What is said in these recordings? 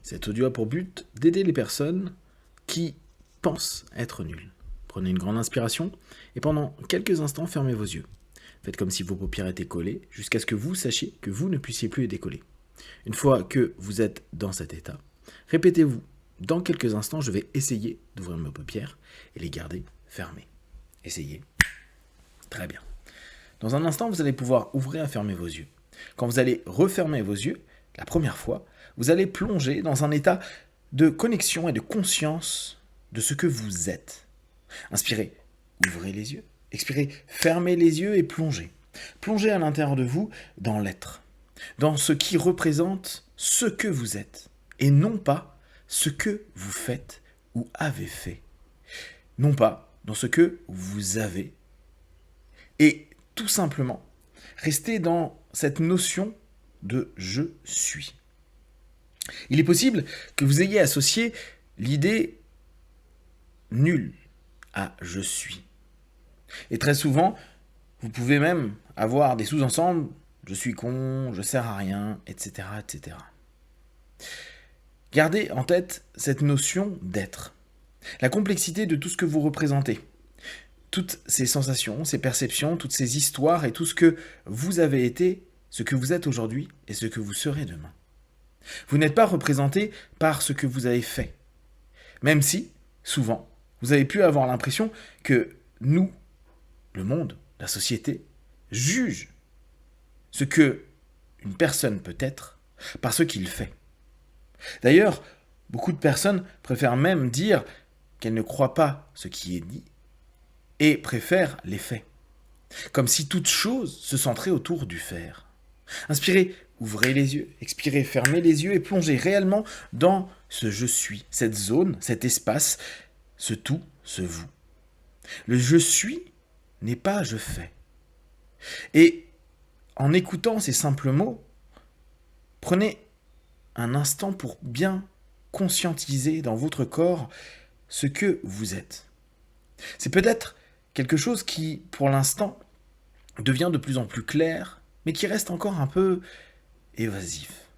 Cet audio a pour but d'aider les personnes qui pensent être nulles. Prenez une grande inspiration et pendant quelques instants, fermez vos yeux. Faites comme si vos paupières étaient collées jusqu'à ce que vous sachiez que vous ne puissiez plus les décoller. Une fois que vous êtes dans cet état, répétez-vous. Dans quelques instants, je vais essayer d'ouvrir mes paupières et les garder fermées. Essayez. Très bien. Dans un instant, vous allez pouvoir ouvrir et fermer vos yeux. Quand vous allez refermer vos yeux, la première fois, vous allez plonger dans un état de connexion et de conscience de ce que vous êtes. Inspirez, ouvrez les yeux. Expirez, fermez les yeux et plongez. Plongez à l'intérieur de vous dans l'être, dans ce qui représente ce que vous êtes, et non pas ce que vous faites ou avez fait. Non pas dans ce que vous avez. Et tout simplement, restez dans cette notion de « je suis ». Il est possible que vous ayez associé l'idée nulle à « je suis ». Et très souvent, vous pouvez même avoir des sous-ensembles « je suis con »,« je sers à rien », etc., etc. Gardez en tête cette notion d'être, la complexité de tout ce que vous représentez, toutes ces sensations, ces perceptions, toutes ces histoires et tout ce que vous avez été, ce que vous êtes aujourd'hui et ce que vous serez demain. Vous n'êtes pas représenté par ce que vous avez fait, même si, souvent, vous avez pu avoir l'impression que nous, le monde, la société, juge ce que une personne peut être par ce qu'il fait. D'ailleurs, beaucoup de personnes préfèrent même dire qu'elles ne croient pas ce qui est dit et préfèrent les faits, comme si toute chose se centrait autour du faire. Inspirez, ouvrez les yeux, expirez, fermez les yeux et plongez réellement dans ce « je suis », cette zone, cet espace, ce tout, ce vous. Le « je suis » n'est pas « je fais ». Et en écoutant ces simples mots, prenez un instant pour bien conscientiser dans votre corps ce que vous êtes. C'est peut-être quelque chose qui, pour l'instant, devient de plus en plus clair, mais qui reste encore un peu évasif.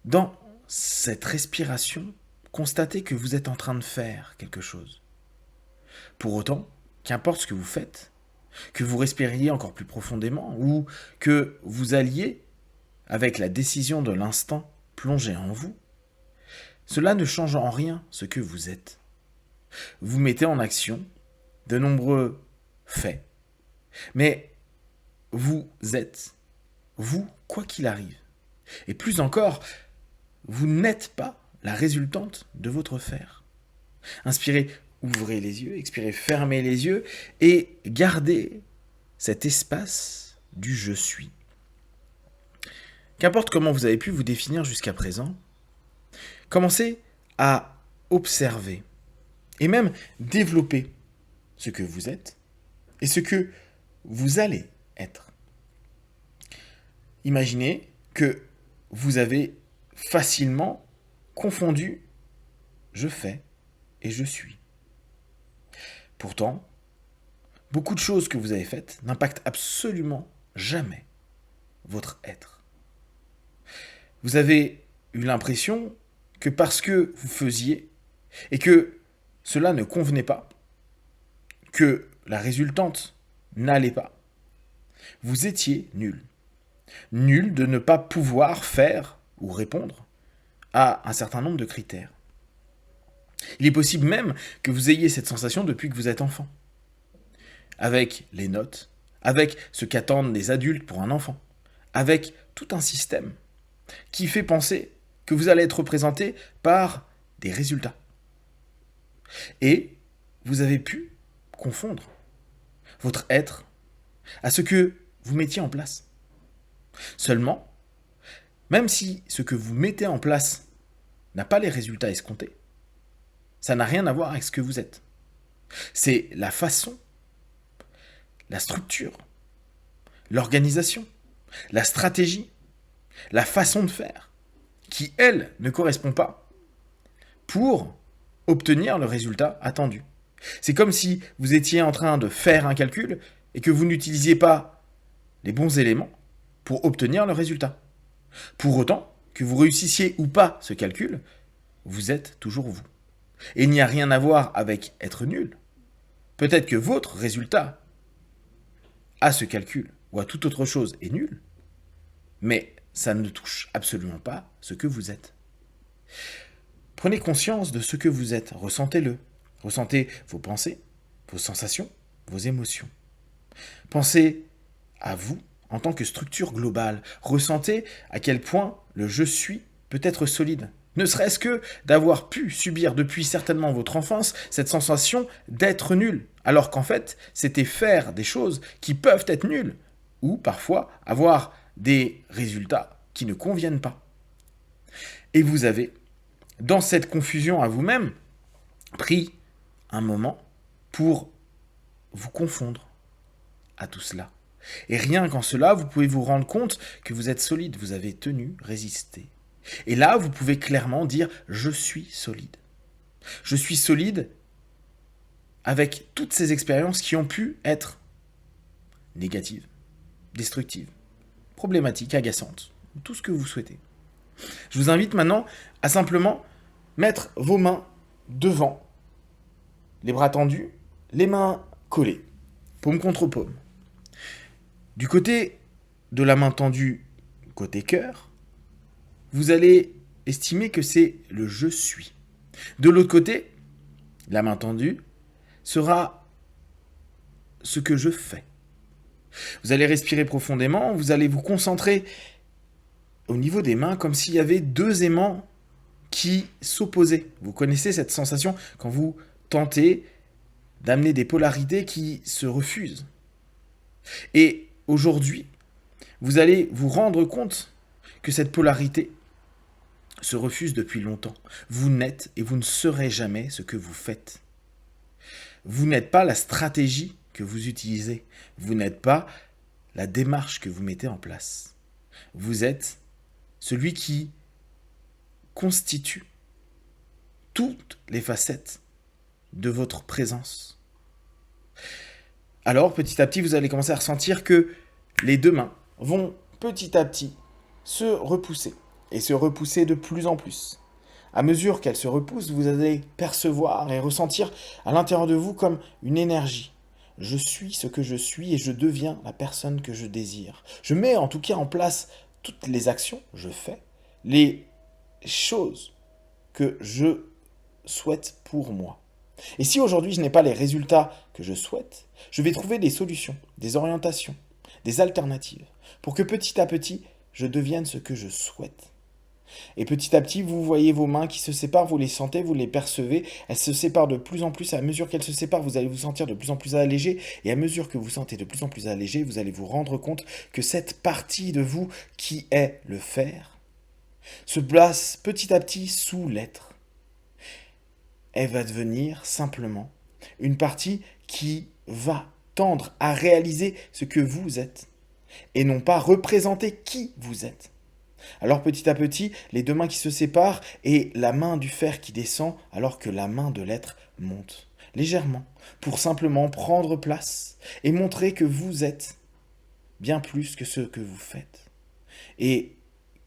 Dans cette respiration, constatez que vous êtes en train de faire quelque chose. Pour autant, qu'importe ce que vous faites, que vous respiriez encore plus profondément ou que vous alliez, avec la décision de l'instant, plonger en vous, cela ne change en rien ce que vous êtes. Vous mettez en action de nombreux faits, mais vous êtes, vous, quoi qu'il arrive. Et plus encore, vous n'êtes pas la résultante de votre faire. Inspirez, ouvrez les yeux, expirez, fermez les yeux et gardez cet espace du « je suis ». Qu'importe comment vous avez pu vous définir jusqu'à présent, commencez à observer et même développer ce que vous êtes et ce que vous allez être. Imaginez que vous avez facilement confondu « je fais » et « je suis ». Pourtant, beaucoup de choses que vous avez faites n'impactent absolument jamais votre être. Vous avez eu l'impression que parce que vous faisiez et que cela ne convenait pas, que la résultante n'allait pas, vous étiez nul. Nul de ne pas pouvoir faire ou répondre à un certain nombre de critères. Il est possible même que vous ayez cette sensation depuis que vous êtes enfant. Avec les notes, avec ce qu'attendent les adultes pour un enfant, avec tout un système qui fait penser que vous allez être représenté par des résultats. Et vous avez pu confondre votre être à ce que vous mettiez en place. Seulement, même si ce que vous mettez en place n'a pas les résultats escomptés, ça n'a rien à voir avec ce que vous êtes. C'est la façon, la structure, l'organisation, la stratégie, la façon de faire, qui, elle, ne correspond pas pour obtenir le résultat attendu. C'est comme si vous étiez en train de faire un calcul et que vous n'utilisiez pas les bons éléments pour obtenir le résultat. Pour autant que vous réussissiez ou pas ce calcul, vous êtes toujours vous. Et il n'y a rien à voir avec être nul. Peut-être que votre résultat à ce calcul ou à toute autre chose est nul, mais ça ne touche absolument pas ce que vous êtes. Prenez conscience de ce que vous êtes, ressentez-le. Ressentez vos pensées, vos sensations, vos émotions. Pensez à vous en tant que structure globale. Ressentez à quel point le « je suis » peut être solide. Ne serait-ce que d'avoir pu subir depuis certainement votre enfance cette sensation d'être nul, alors qu'en fait, c'était faire des choses qui peuvent être nulles, ou parfois avoir des résultats qui ne conviennent pas. Et vous avez, dans cette confusion à vous-même, pris un moment pour vous confondre à tout cela. Et rien qu'en cela, vous pouvez vous rendre compte que vous êtes solide, vous avez tenu, résisté. Et là, vous pouvez clairement dire « je suis solide ». Je suis solide avec toutes ces expériences qui ont pu être négatives, destructives, problématiques, agaçantes, tout ce que vous souhaitez. Je vous invite maintenant à simplement mettre vos mains devant, les bras tendus, les mains collées, paume contre paume. Du côté de la main tendue, côté cœur, vous allez estimer que c'est le « je suis ». De l'autre côté, la main tendue sera ce que je fais. Vous allez respirer profondément, vous allez vous concentrer au niveau des mains comme s'il y avait deux aimants qui s'opposaient. Vous connaissez cette sensation quand vous tentez d'amener des polarités qui se refusent. Et aujourd'hui, vous allez vous rendre compte que cette polarité se refuse depuis longtemps. Vous n'êtes et vous ne serez jamais ce que vous faites. Vous n'êtes pas la stratégie que vous utilisez. Vous n'êtes pas la démarche que vous mettez en place. Vous êtes celui qui constitue toutes les facettes de votre présence. Alors, petit à petit, vous allez commencer à ressentir que les deux mains vont petit à petit se repousser et se repousser de plus en plus. À mesure qu'elles se repoussent, vous allez percevoir et ressentir à l'intérieur de vous comme une énergie. Je suis ce que je suis et je deviens la personne que je désire. Je mets en tout cas en place toutes les actions, je fais, les choses que je souhaite pour moi. Et si aujourd'hui je n'ai pas les résultats que je souhaite, je vais trouver des solutions, des orientations, des alternatives, pour que petit à petit, je devienne ce que je souhaite. Et petit à petit, vous voyez vos mains qui se séparent, vous les sentez, vous les percevez, elles se séparent de plus en plus, à mesure qu'elles se séparent, vous allez vous sentir de plus en plus allégé, et à mesure que vous sentez de plus en plus allégé, vous allez vous rendre compte que cette partie de vous qui est le faire, se place petit à petit sous l'être. Elle va devenir simplement une partie qui va tendre à réaliser ce que vous êtes, et non pas représenter qui vous êtes. Alors petit à petit, les deux mains qui se séparent et la main du fer qui descend alors que la main de l'être monte légèrement pour simplement prendre place et montrer que vous êtes bien plus que ce que vous faites et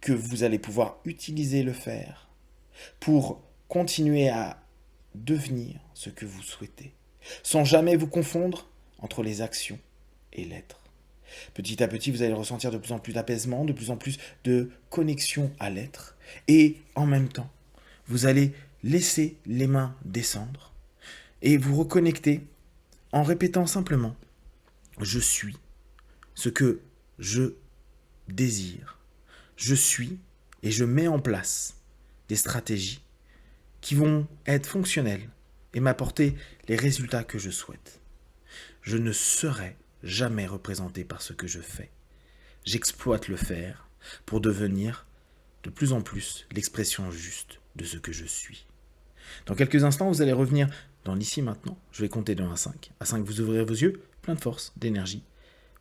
que vous allez pouvoir utiliser le fer pour continuer à devenir ce que vous souhaitez sans jamais vous confondre entre les actions et l'être. Petit à petit, vous allez ressentir de plus en plus d'apaisement, de plus en plus de connexion à l'être. Et en même temps, vous allez laisser les mains descendre et vous reconnecter en répétant simplement « Je suis ce que je désire. Je suis et je mets en place des stratégies qui vont être fonctionnelles et m'apporter les résultats que je souhaite. Je ne serai jamais représenté par ce que je fais. J'exploite le faire pour devenir de plus en plus l'expression juste de ce que je suis. Dans quelques instants, vous allez revenir dans l'ici maintenant. Je vais compter de 1 à 5. À 5, vous ouvrirez vos yeux, plein de force, d'énergie,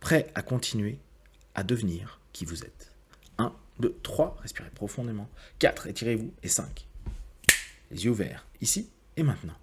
prêt à continuer à devenir qui vous êtes. 1, 2, 3, respirez profondément. 4, étirez-vous. Et 5, les yeux ouverts, ici et maintenant.